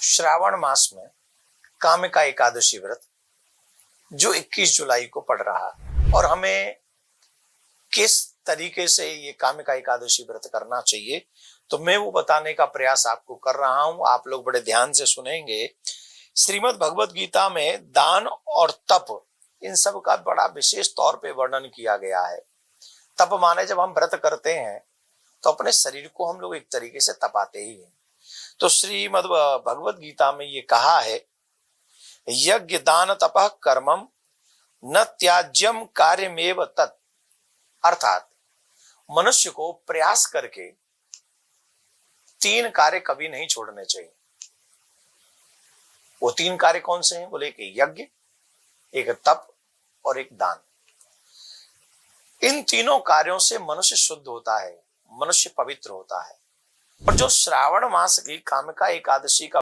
श्रावण मास में कामिका एकादशी व्रत जो 21 जुलाई को पड़ रहा है और हमें किस तरीके से ये कामिका एकादशी व्रत करना चाहिए, तो मैं वो बताने का प्रयास आपको कर रहा हूं। आप लोग बड़े ध्यान से सुनेंगे। श्रीमद् भगवत गीता में दान और तप इन सब का बड़ा विशेष तौर पे वर्णन किया गया है। तप माने जब हम व्रत करते हैं तो अपने शरीर को हम लोग एक तरीके से तपाते ही हैं। तो श्रीमद् भगवत गीता में ये कहा है, यज्ञ दान तपः कर्मम न त्याज्यम कार्यमेव तत्। अर्थात मनुष्य को प्रयास करके 3 कार्य कभी नहीं छोड़ने चाहिए। वो 3 कार्य कौन से हैं? बोले एक यज्ञ, एक तप और एक दान। इन तीनों कार्यों से मनुष्य शुद्ध होता है, मनुष्य पवित्र होता है। और जो श्रावण मास की कामिका एकादशी का